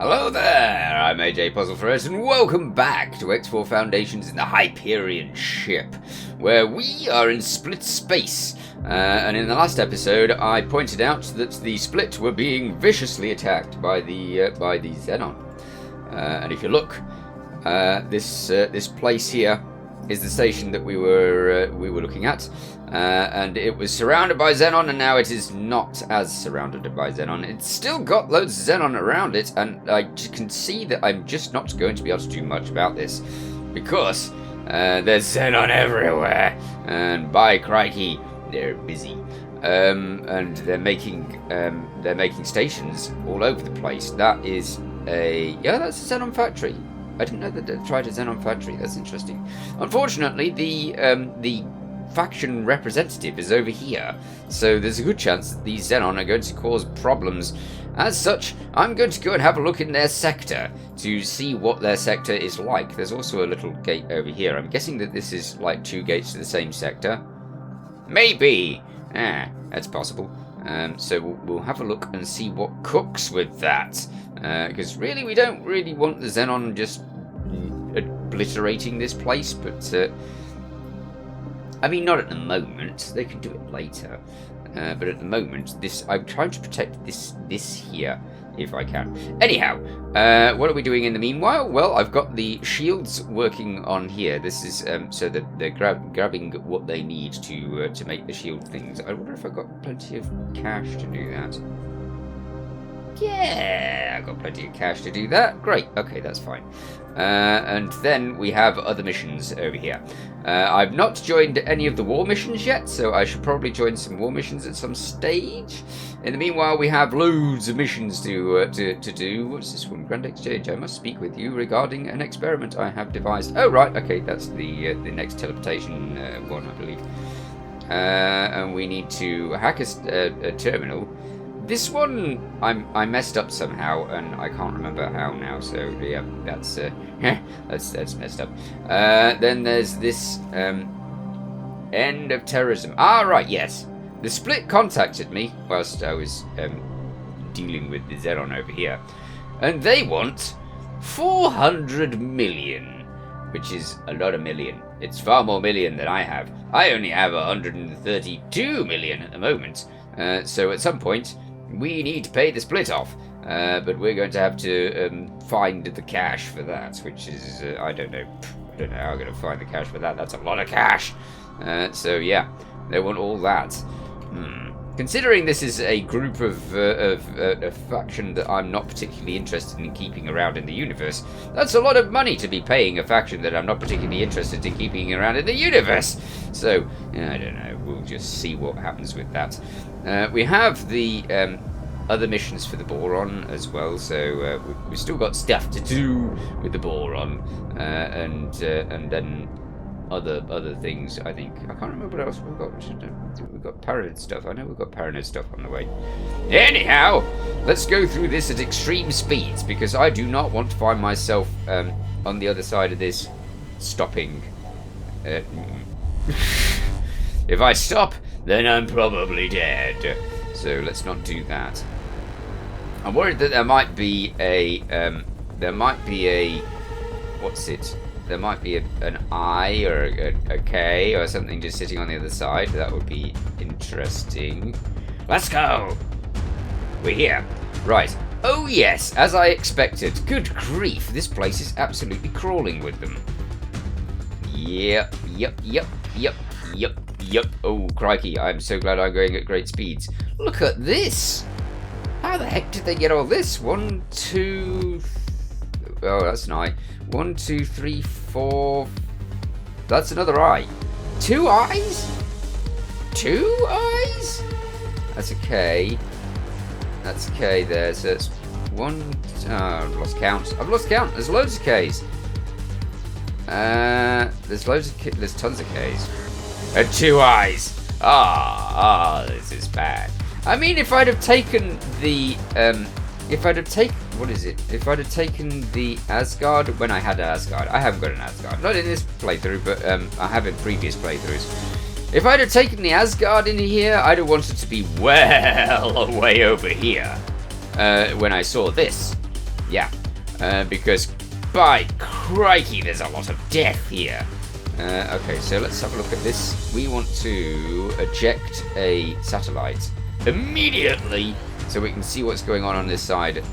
Hello there, I'm AJ PuzzleFerret, and welcome back to X4 Foundations in the Hyperion ship, where we are in split space. And in the last episode, I pointed out that the split were being viciously attacked by the Xenon. And if you look, this place here is the station that we were looking at, and it was surrounded by Xenon, and now it is not as surrounded by Xenon. It's still got loads of Xenon around it, and I can see that I'm just not going to be able to do much about this, because there's Xenon everywhere, and by crikey, they're busy, and they're making stations all over the place. That is that's a Xenon factory. I didn't know that they tried a Xenon factory. That's interesting. Unfortunately, the faction representative is over here, so there's a good chance that these Xenon are going to cause problems. As such, I'm going to go and have a look in their sector to see what their sector is like. There's also a little gate over here. I'm guessing that this is like two gates to the same sector. Maybe. That's possible. So we'll have a look and see what cooks with that. Because really, we don't really want the Xenon just obliterating this place, but I mean, not at the moment. They can do it later, but at the moment, I'm trying to protect this here if I can. Anyhow, what are we doing in the meanwhile? Well, I've got the shields working on here. This is so that they're grabbing what they need to make the shield things. I wonder if I've got plenty of cash to do that. Yeah, I've got plenty of cash to do that. Great, okay, that's fine. And then we have other missions over here. I've not joined any of the war missions yet, so I should probably join some war missions at some stage. In the meanwhile, we have loads of missions to do. What's this one? Grand Exchange. I must speak with you regarding an experiment I have devised. Oh, right, okay, that's the next teleportation one, I believe. And we need to hack a terminal. This one, I messed up somehow, and I can't remember how now. So yeah, that's messed up. Then there's this end of terrorism. Ah, right, yes. The Split contacted me whilst I was dealing with the Xenon over here, and they want 400 million, which is a lot of million. It's far more million than I have. I only have 132 million at the moment. So at some point, we need to pay the Split off, but we're going to have to find the cash for that, which is, I don't know how I'm going to find the cash for that. That's a lot of cash. So yeah, they want all that. Considering this is a group of a faction that I'm not particularly interested in keeping around in the universe, that's a lot of money to be paying a faction that I'm not particularly interested in keeping around in the universe. So, I don't know, we'll just see what happens with that. We have the other missions for the boron as well, so we've still got stuff to do with the boron, and then other things. I think I can't remember what else we've got. We've got Paranid stuff. I know we've got Paranid stuff on the way. Anyhow, let's go through this at extreme speeds, because I do not want to find myself on the other side of this stopping. If I stop, then I'm probably dead. So let's not do that. I'm worried that there might be a what's it? There might be an I or a K or something just sitting on the other side. That would be interesting. Let's go! We're here. Right. Oh yes, as I expected. Good grief, this place is absolutely crawling with them. Yep. Oh, crikey, I'm so glad I'm going at great speeds. Look at this! How the heck did they get all this? 1, 2... Oh, that's an eye. 1, 2, 3, 4... That's another eye. 2 eyes? 2 eyes? That's a K. That's a K there, so it's 1... Oh, I've lost count. There's loads of Ks. There's tons of Ks. And 2 eyes. This is bad. I mean, if I'd have taken the if I'd have taken the Asgard when I had Asgard. I haven't got an Asgard. Not in this playthrough, but I have in previous playthroughs. If I'd have taken the Asgard in here, I'd have wanted to be well away over here when I saw this. Yeah, because by crikey, there's a lot of death here. Okay, so let's have a look at this. We want to eject a satellite immediately so we can see what's going on this side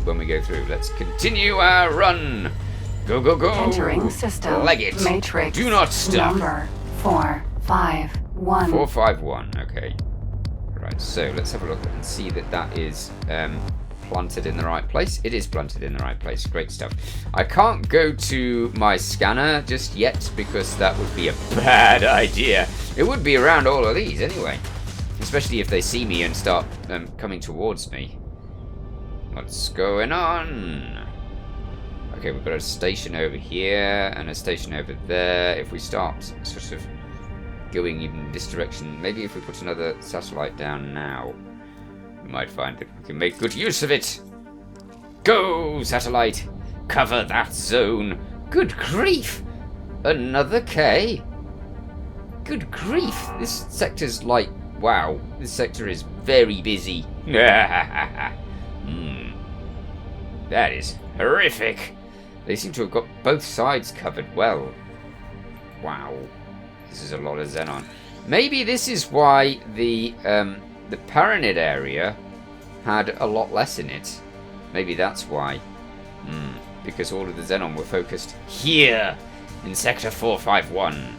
when we go through. Let's continue our run. Go, go, go. Entering system. Leg it. Matrix. Do not stop. Number 451. 451, okay. Right, so let's have a look and see that that is planted in the right place. It is planted in the right place. Great stuff. I can't go to my scanner just yet because that would be a bad idea. It would be around all of these anyway. Especially if they see me and start coming towards me. What's going on? Okay, we've got a station over here and a station over there. If we start sort of going in this direction, maybe if we put another satellite down now, we might find that we can make good use of it. Go, satellite! Cover that zone! Good grief! Another K? Good grief! This sector's like, wow, this sector is very busy. That is horrific. They seem to have got both sides covered well. Wow. This is a lot of Xenon. Maybe this is why the Paranid area had a lot less in it. Maybe that's why. Because all of the Xenon were focused here in Sector 451.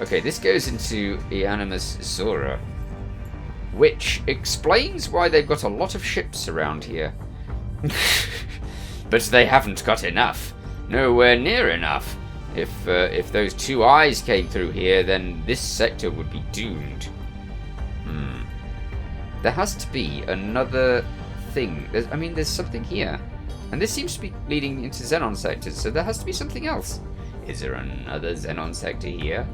Okay, this goes into Eanimus Zora, which explains why they've got a lot of ships around here. But they haven't got enough. Nowhere near enough. If those two eyes came through here, then this sector would be doomed. There has to be another thing. There's something here. And this seems to be leading into Xenon sectors, so there has to be something else. Is there another Xenon sector here?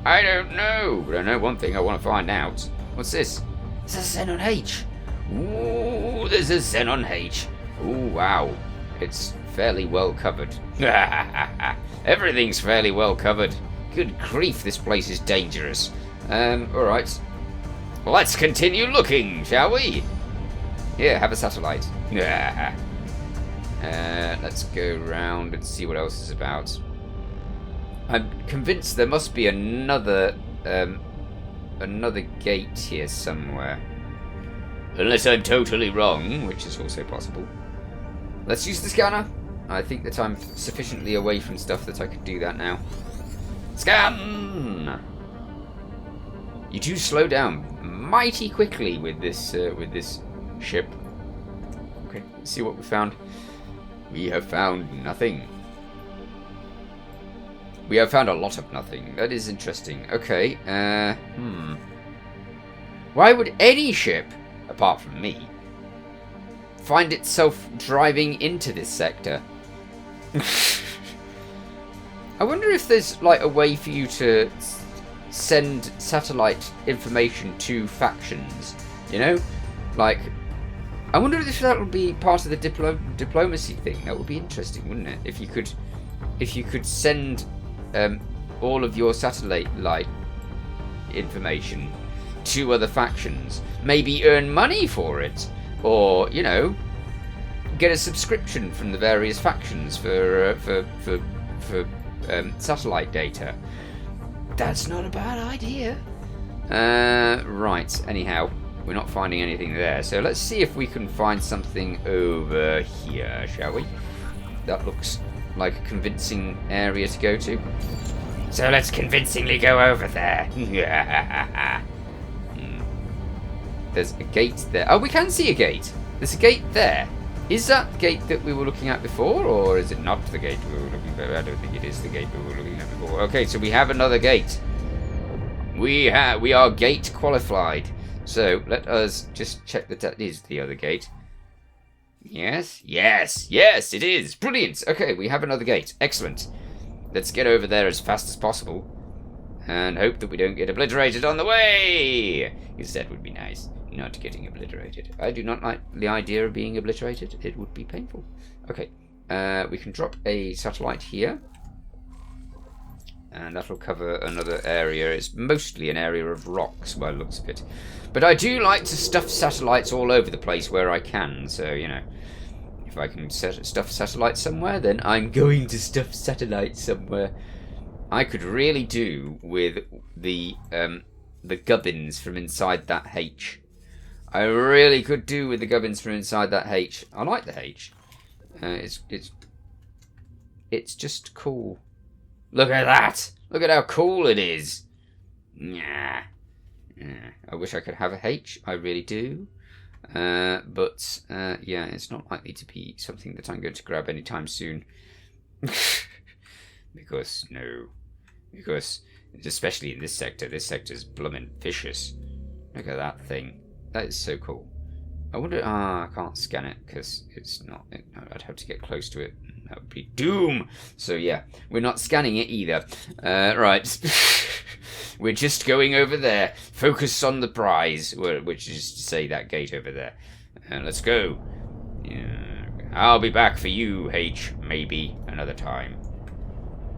I don't know, but I know one thing I want to find out. What's this? It's a Xenon H. Ooh, there's a Xenon H. Ooh, wow. It's fairly well covered. Everything's fairly well covered. Good grief, this place is dangerous. Alright. Let's continue looking, shall we? Here, have a satellite. Let's go round and see what else is about. I'm convinced there must be another gate here somewhere. Unless I'm totally wrong, which is also possible. Let's use the scanner. I think that I'm sufficiently away from stuff that I could do that now. Scan! You do slow down mighty quickly with this ship. Okay, let's see what we found. We have found nothing. We have found a lot of nothing. That is interesting. Okay, Why would any ship, apart from me, find itself driving into this sector? I wonder if there's like a way for you to send satellite information to factions, you know? Like, I wonder if that would be part of the diplomacy thing. That would be interesting, wouldn't it? If you could send all of your satellite information to other factions, maybe earn money for it, or, you know, get a subscription from the various factions for satellite data. That's not a bad idea. Right, anyhow, we're not finding anything there, so let's see if we can find something over here, shall we? That looks like a convincing area to go to. So let's convincingly go over there. There's a gate there. Oh, we can see a gate. There's a gate there. Is that the gate that we were looking at before, or is it not the gate we were looking at? I don't think it is the gate we were looking at before. Okay, so we have another gate. We are gate qualified. So let us just check that that is the other gate. Yes, it is. Brilliant. Okay, we have another gate. Excellent. Let's get over there as fast as possible and hope that we don't get obliterated on the way, because that would be nice. Not getting obliterated. I do not like the idea of being obliterated. It would be painful. Okay, we can drop a satellite here, and that'll cover another area. It's mostly an area of rocks by the looks of it, but I do like to stuff satellites all over the place where I can. So, you know, If I can stuff satellites somewhere, then I'm going to stuff satellites somewhere. I could really do with the gubbins from inside that H. I really could do with the gubbins from inside that H. I like the H. It's just cool. Look at that! Look at how cool it is! Yeah. I wish I could have a H. I really do. But yeah, it's not likely to be something that I'm going to grab anytime soon. Because especially in this sector's blooming vicious. Look at that thing. That is so cool. I wonder. I can't scan it because it's not. I'd have to get close to it. That would be doom. So yeah, we're not scanning it either. Right. We're just going over there. Focus on the prize, which is to say that gate over there. Let's go. I'll be back for you, H. Maybe another time.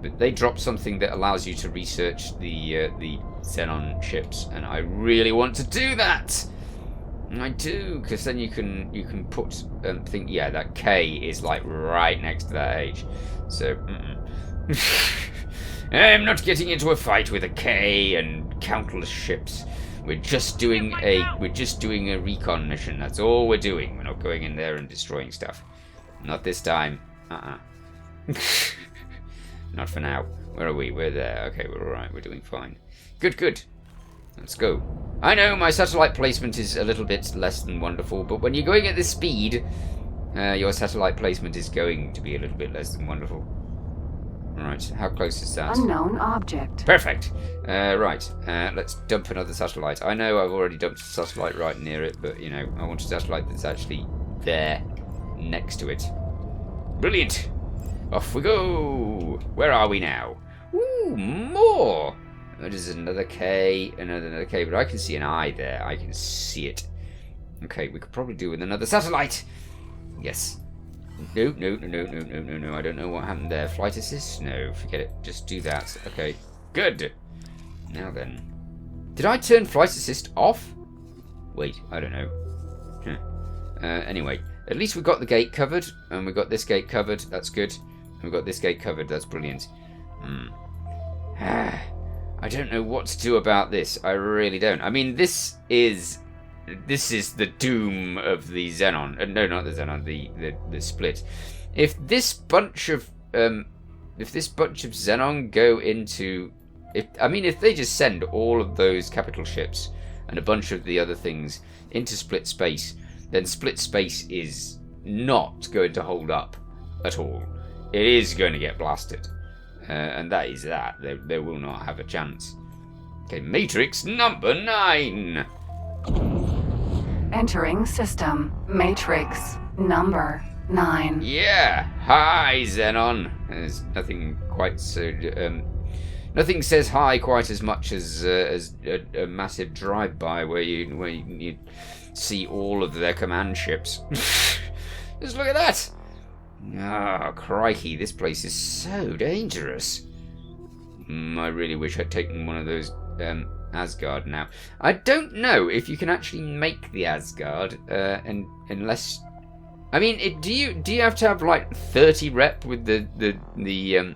But they dropped something that allows you to research the Xenon ships, and I really want to do that. I do, because then you can put think. Yeah, that K is like right next to that H. So. I'm not getting into a fight with a K and countless ships. We're just doing a recon mission. That's all we're doing. We're not going in there and destroying stuff. Not this time. Not for now. Where are we? We're there. Okay, we're alright. We're doing fine. Good. Let's go. I know my satellite placement is a little bit less than wonderful, but when you're going at this speed, your satellite placement is going to be a little bit less than wonderful. Right, how close is that? Unknown object. Perfect. Right, let's dump another satellite. I know I've already dumped a satellite right near it, but, I want a satellite that's actually there, next to it. Brilliant. Off we go. Where are we now? Ooh, more. There's another K, another K, but I can see an I there. I can see it. Okay, we could probably do with another satellite. Yes. No. I don't know what happened there. Flight assist? No, forget it. Just do that. Okay, good. Now then. Did I turn flight assist off? Wait, I don't know. Anyway, at least we've got the gate covered, and we've got this gate covered. That's good. And we've got this gate covered. That's brilliant. I don't know what to do about this. I really don't. I mean, this is the doom of the Xenon. No, not the Xenon. The split. If this bunch of Xenon go into, if they just send all of those capital ships and a bunch of the other things into split space, then split space is not going to hold up at all. It is going to get blasted, and that is that. They will not have a chance. Okay, Matrix number 9. Entering system. Matrix number 9. Yeah. Hi, Xenon. There's nothing quite so. Nothing says hi quite as much as a massive drive-by where you see all of their command ships. Just look at that. Ah, crikey! This place is so dangerous. I really wish I'd taken one of those Asgard now. I don't know if you can actually make the Asgard, and unless, do you have to have like 30 rep with the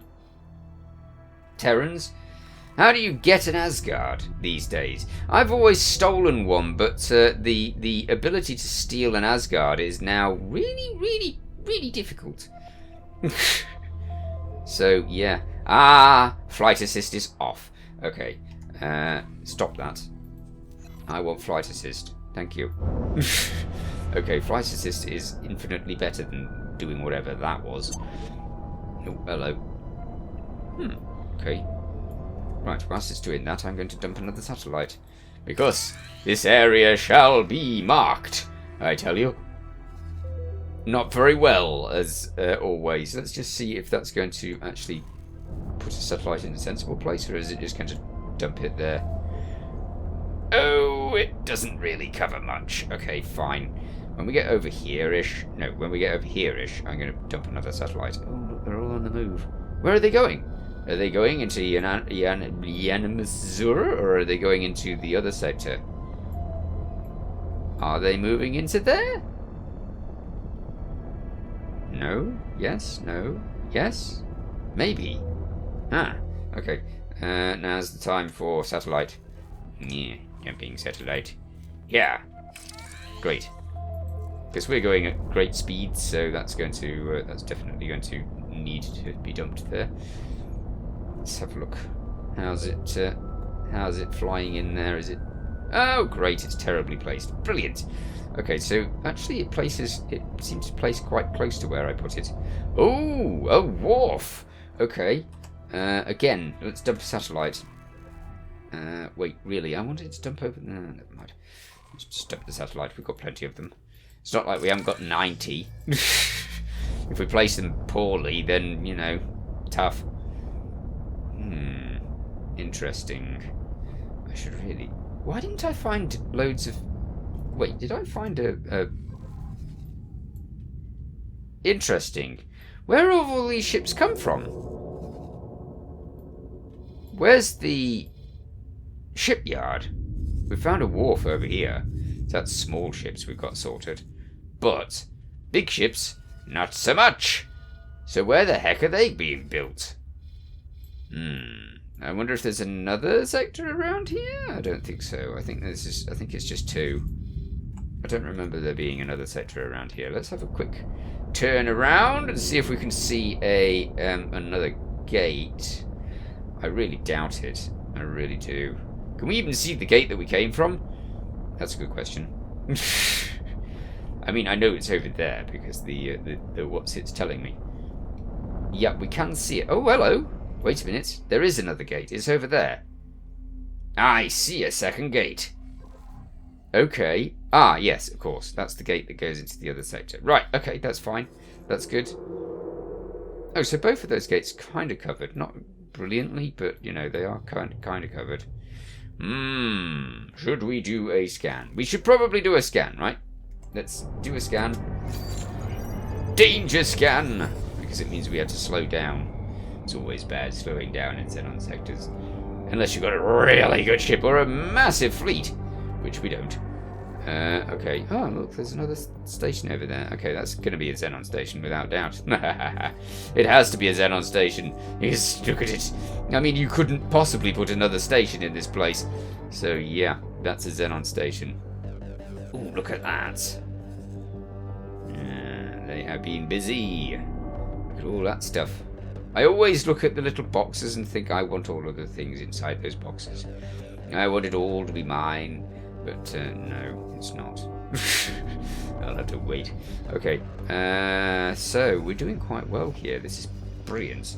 Terrans? How do you get an Asgard these days? I've always stolen one, but the ability to steal an Asgard is now really difficult. So yeah. Flight assist is off. Okay. Stop that. I want flight assist. Thank you. Okay, flight assist is infinitely better than doing whatever that was. Oh, hello. Okay. Right, whilst it's doing that, I'm going to dump another satellite. Because this area shall be marked, I tell you. Not very well, as always. Let's just see if that's going to actually put a satellite in a sensible place, or is it just going to dump it there? Oh, it doesn't really cover much. Okay, fine. When we get over here-ish, I'm going to dump another satellite. Oh, look, they're all on the move. Where are they going? Are they going into Yanamazura, or are they going into the other sector? Are they moving into there? No? Yes? No? Yes? Maybe. Ah, okay. Now's the time for satellite. Yeah, jumping satellite. Yeah. Great. Because we're going at great speed, so that's going to that's definitely going to need to be dumped there. Let's have a look. How's it flying in there? Is it? Oh, great! It's terribly placed. Brilliant. Okay, so actually it seems to place quite close to where I put it. Oh, a wharf. Okay. Again, let's dump a satellite. Wait, really? I wanted to dump over. No, never mind. Let's just dump the satellite. We've got plenty of them. It's not like we haven't got 90. If we place them poorly, then, you know, tough. Interesting. I should really... Why didn't I find loads of... Wait, did I find a... Interesting. Where have all these ships come from? Where's the shipyard? We found a wharf over here. That's small ships we've got sorted. But big ships, not so much. So where the heck are they being built? I wonder if there's another sector around here? I don't think so. I think it's just 2. I don't remember there being another sector around here. Let's have a quick turn around and see if we can see another gate. I really doubt it. I really do. Can we even see the gate that we came from? That's a good question. I mean, I know it's over there because the what's it's telling me. Yep, we can see it. Oh, hello. Wait a minute. There is another gate. It's over there. I see a second gate. Okay. Ah, yes, of course. That's the gate that goes into the other sector. Right, okay, that's fine. That's good. Oh, so both of those gates kind of covered. Not brilliantly, but, you know, they are kind of covered. Should we do a scan? We should probably do a scan, right? Let's do a scan. Danger scan! Because it means we have to slow down. It's always bad slowing down in Xenon sectors. Unless you've got a really good ship or a massive fleet. Which we don't. Okay. Oh, look, there's another station over there. Okay, that's going to be a Xenon station without doubt. It has to be a Xenon station. Just look at it. I mean, you couldn't possibly put another station in this place. So, yeah, that's a Xenon station. Ooh, look at that. They have been busy. Look at all that stuff. I always look at the little boxes and think I want all of the things inside those boxes. I want it all to be mine. But, no, it's not. I'll have to wait. Okay, so we're doing quite well here. This is brilliant.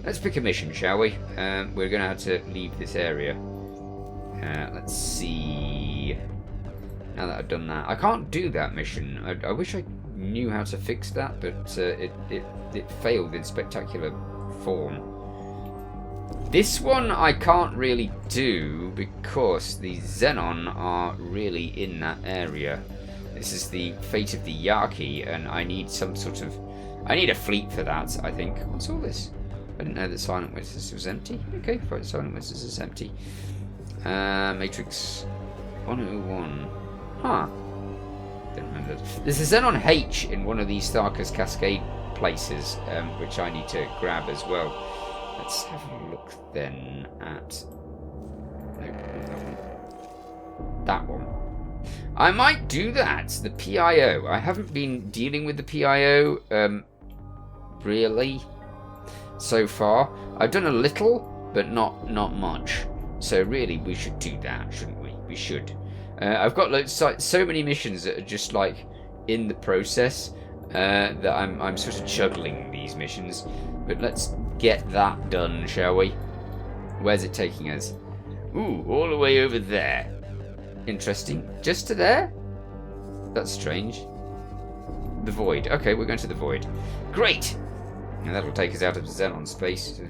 Let's pick a mission, shall we? We're going to have to leave this area. Let's see. Now that I've done that. I can't do that mission. I wish I knew how to fix that, but it failed in spectacular form. This one I can't really do because the Xenon are really in that area. This is the fate of the Yaki, and I need some sort of... I need a fleet for that, I think. What's all this? I didn't know that Silent Witness was empty. Okay, fine, Silent Witness is empty. Matrix 101. Huh. Don't remember that. There's a Xenon H in one of these Tharkas Cascade places, which I need to grab as well. Let's have a look then at... that one. I might do that. The PIO. I haven't been dealing with the PIO, really, so far. I've done a little, but not much. So really, we should do that, shouldn't we? We should. I've got so many missions that are just like in the process that I'm sort of juggling these missions. But let's get that done, shall we? Where's it taking us? Ooh, all the way over there. Interesting. Just to there? That's strange. The void. Okay, we're going to the void. Great! And that'll take us out of Xenon space.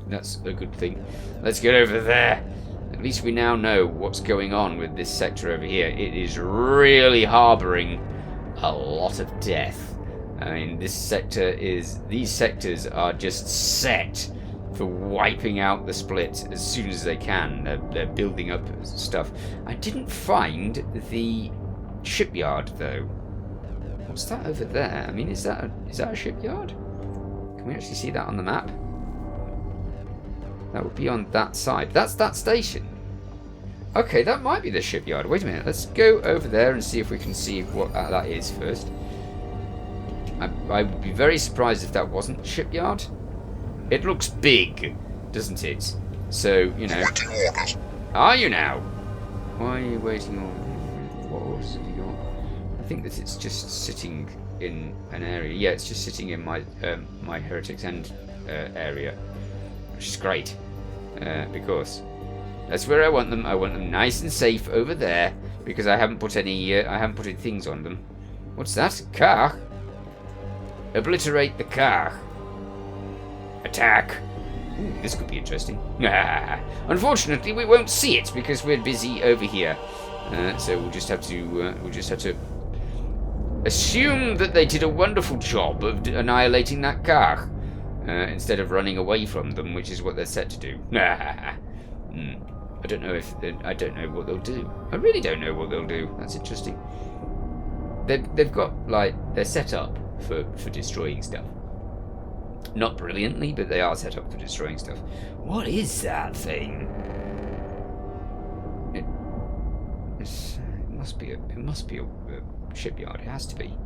That's a good thing. Let's get over there. At least we now know what's going on with this sector over here. It is really harbouring a lot of death. I mean, these sectors are just set for wiping out the split as soon as they can. They're building up stuff. I didn't find the shipyard, though. What's that over there? I mean, is that a shipyard? Can we actually see that on the map? That would be on that side. That's that station. Okay, that might be the shipyard. Wait a minute. Let's go over there and see if we can see what that is first. I would be very surprised if that wasn't the shipyard. It looks big, doesn't it? So, you know. Are you now? Why are you waiting on? What orders have you got? I think that it's just sitting in an area. Yeah, it's just sitting in my my Heretics End area, which is great because that's where I want them. I want them nice and safe over there because I haven't put any things on them. What's that? Car? Obliterate the car. Attack. Ooh, this could be interesting. Unfortunately, we won't see it because we're busy over here. So we'll just have to assume that they did a wonderful job of annihilating that car instead of running away from them, which is what they're set to do. I don't know what they'll do. I really don't know what they'll do. That's interesting. They've got they're set up for destroying stuff. Not brilliantly, but they are set up for destroying stuff. What is that thing? It must be a shipyard. It has to be.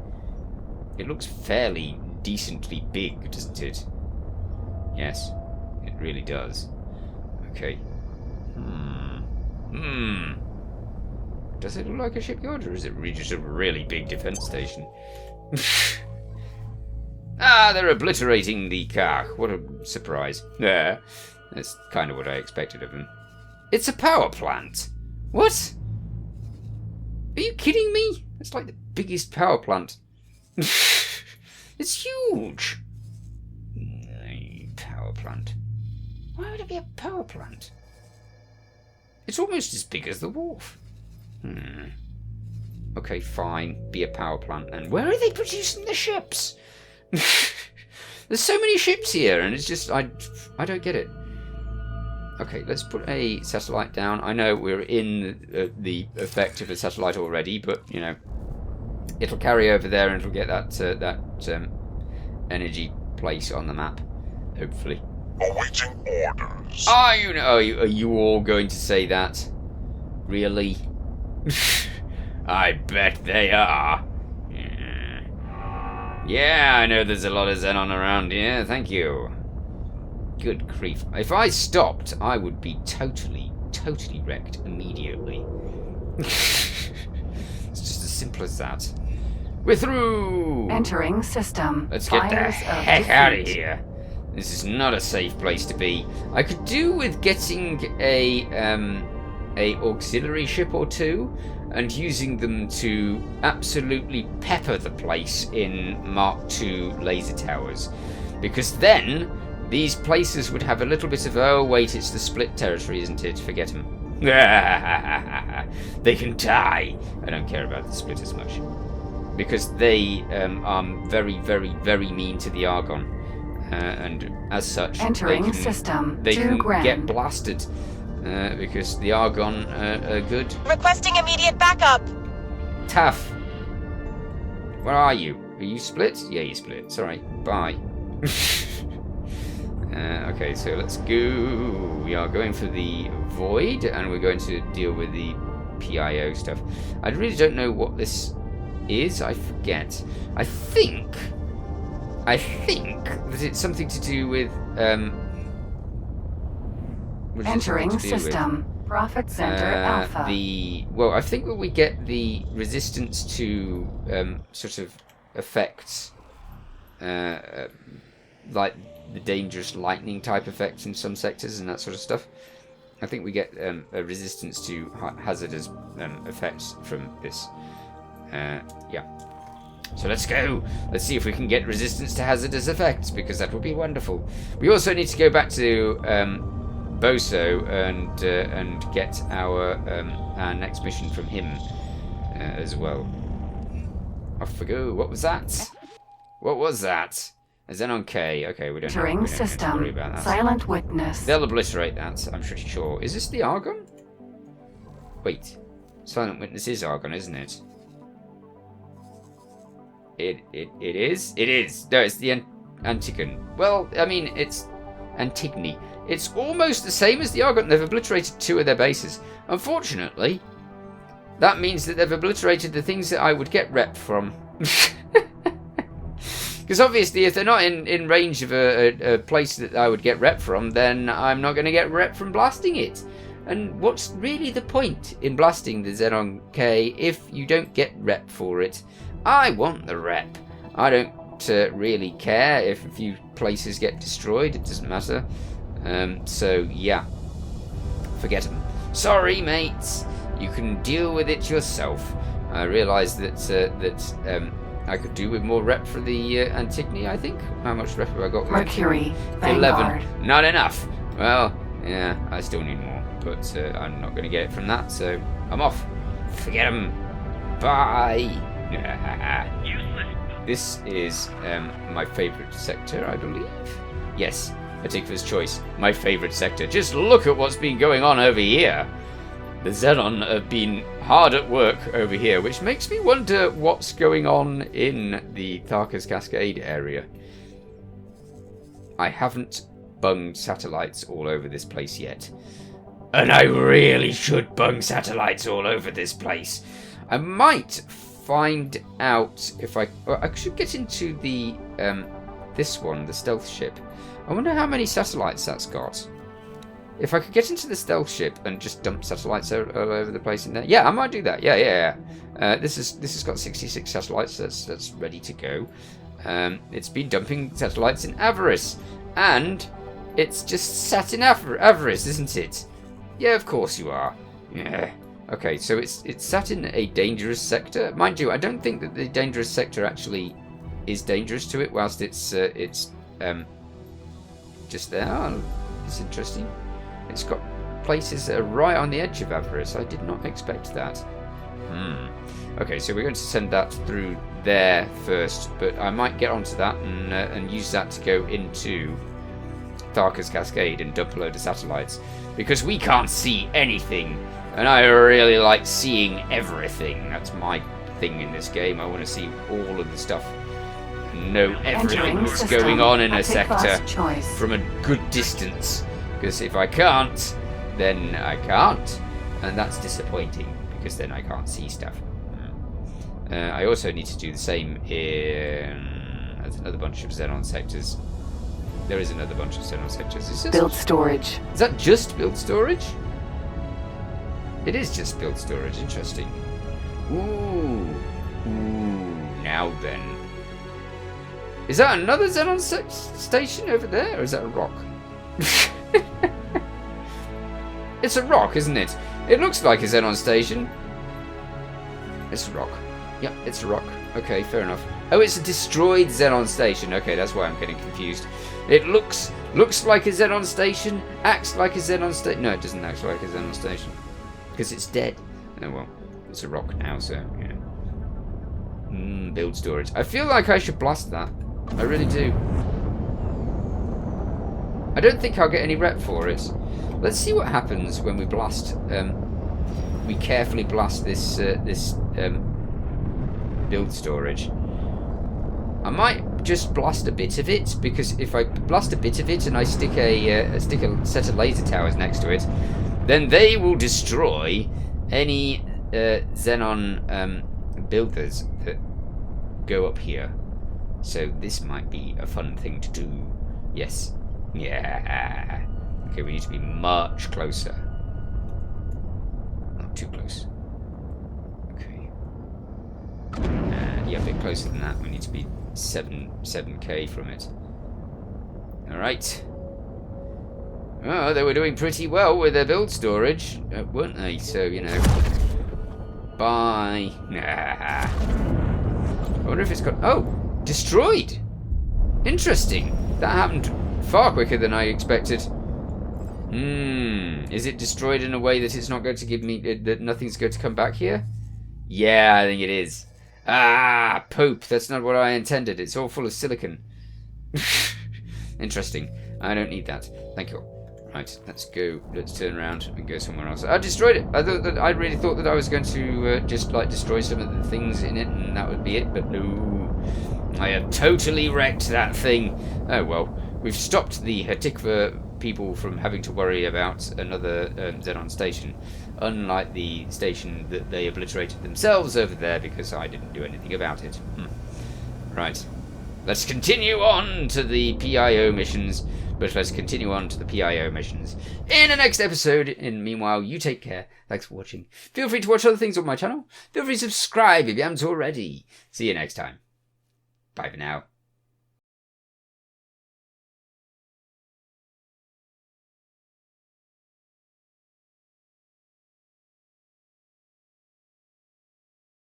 It looks fairly decently big, doesn't it? Yes, it really does. Okay. Does it look like a shipyard, or is it really just a really big defense station? They're obliterating the car. What a surprise. Yeah, that's kind of what I expected of them. It's a power plant. What? Are you kidding me? It's like the biggest power plant. It's huge. Power plant. Why would it be a power plant? It's almost as big as the wharf. Okay, fine. Be a power plant then. Where are they producing the ships? There's so many ships here, and it's just I don't get it. Okay, let's put a satellite down. I know we're in the effect of a satellite already, but you know, it'll carry over there and it'll get that energy place on the map, hopefully. Awaiting orders. Are you all going to say that? Really? I bet they are. Yeah, I know there's a lot of Xenon around here, thank you. Good grief. If I stopped, I would be totally wrecked immediately. It's just as simple as that. We're through! Entering system. Let's get the heck out of here. This is not a safe place to be. I could do with getting a auxiliary ship or two and using them to absolutely pepper the place in Mark II laser towers. Because then these places would have a little bit of, oh wait, it's the split territory, isn't it? Forget them. They can die. I don't care about the split as much. Because they are very, very, very mean to the Argon. And as such, Entering they system. can get blasted. Because the Argon are good. Requesting immediate backup. Tough. Where are you? Are you split? Yeah, you split. Sorry. Bye. Okay, so let's go. We are going for the Void, and we're going to deal with the PIO stuff. I really don't know what this is. I forget. I think that it's something to do with Entering system. Profit Center Alpha. I think that we get the resistance to sort of effects, like the dangerous lightning type effects in some sectors and that sort of stuff. I think we get a resistance to hazardous effects from this. Yeah. So let's go. Let's see if we can get resistance to hazardous effects, because that would be wonderful. We also need to go back to Boso and get our next mission from him as well. Off we go. What was that? What was that? A Xenon K. Okay, we don't have to worry about that. Silent witness. They'll obliterate that, I'm pretty sure. Is this the Argon? Wait. Silent witness is Argon, isn't it? It is? It is. No, it's the Antigon. Well, I mean, it's Antigone. It's almost the same as the Argon. They've obliterated 2 of their bases. Unfortunately, that means that they've obliterated the things that I would get rep from. Because obviously, if they're not in range of a place that I would get rep from, then I'm not going to get rep from blasting it. And what's really the point in blasting the Xenon K if you don't get rep for it? I want the rep. I don't really care if a few places get destroyed. It doesn't matter. So, yeah. Forget them. Sorry, mates. You can deal with it yourself. I realise that I could do with more rep for the Antigone, I think. How much rep have I got? Mercury, 11. Vanguard. Not enough. Well, yeah, I still need more. But I'm not going to get it from that, so I'm off. Forget them. Bye. This is my favourite sector, I believe. Yes, I take first choice. My favourite sector. Just look at what's been going on over here. The Xenon have been hard at work over here, which makes me wonder what's going on in the Tharka's Cascade area. I haven't bunged satellites all over this place yet. And I really should bung satellites all over this place. I might find out if I should get into the this one, the stealth ship. I wonder how many satellites that's got. If I could get into the stealth ship and just dump satellites all over the place in there, yeah, I might do that. Yeah. This has got 66 satellites. That's ready to go. It's been dumping satellites in Avarice, and it's just sat in Avarice, isn't it? Yeah, of course you are. Yeah. Okay, so it's sat in a dangerous sector. Mind you, I don't think that the dangerous sector actually is dangerous to it, whilst it's just there. Oh, it's interesting. It's got places that are right on the edge of Avarice. I did not expect that. Okay, so we're going to send that through there first, but I might get onto that and use that to go into Tharka's Cascade and dump a load of satellites, because we can't see anything, and I really like seeing everything. That's my thing in this game. I want to see all of the stuff and know everything that's going on in a sector from a good distance. Because if I can't, then I can't, and that's disappointing, because then I can't see stuff. I also need to do the same in... There's another bunch of Xenon sectors. There is another bunch of Xenon sectors. Build storage. Is that just build storage? It is just build storage. Interesting. Ooh, now then. Is that another Xenon station over there, or is that a rock? It's a rock, isn't it? It looks like a Xenon station. It's a rock. Yep, it's a rock. Okay, fair enough. Oh, it's a destroyed Xenon station. Okay, that's why I'm getting confused. It looks like a Xenon station, acts like a Xenon station. No, it doesn't act like a Xenon station, because it's dead. Oh well, it's a rock now, so yeah. Build storage. I feel like I should blast that. I really do. I don't think I'll get any rep for it. Let's see what happens when we blast. We carefully blast this build storage. I might just blast a bit of it, because if I blast a bit of it and I stick a set of laser towers next to it, then they will destroy any Xenon builders that go up here. So this might be a fun thing to do. Yes. Yeah. Okay, we need to be much closer. Not too close. Okay. And yeah, a bit closer than that. We need to be 7K from it. Alright. Oh, they were doing pretty well with their build storage, weren't they? So, you know. Bye. I wonder if it's got... Oh! Destroyed! Interesting. That happened far quicker than I expected. Is it destroyed in a way that it's not going to give me... that nothing's going to come back here? Yeah, I think it is. Ah, poop. That's not what I intended. It's all full of silicon. Interesting. I don't need that. Thank you. Right, let's go. Let's turn around and go somewhere else. I destroyed it. I really thought that I was going to just like destroy some of the things in it, and that would be it. But no, I have totally wrecked that thing. Oh well, we've stopped the Hatikva people from having to worry about another Xenon station, unlike the station that they obliterated themselves over there because I didn't do anything about it. Right, let's continue on to the PIO missions. But let's continue on to the PIO missions in the next episode. And meanwhile, you take care. Thanks for watching. Feel free to watch other things on my channel. Feel free to subscribe if you haven't already. See you next time. Bye for now.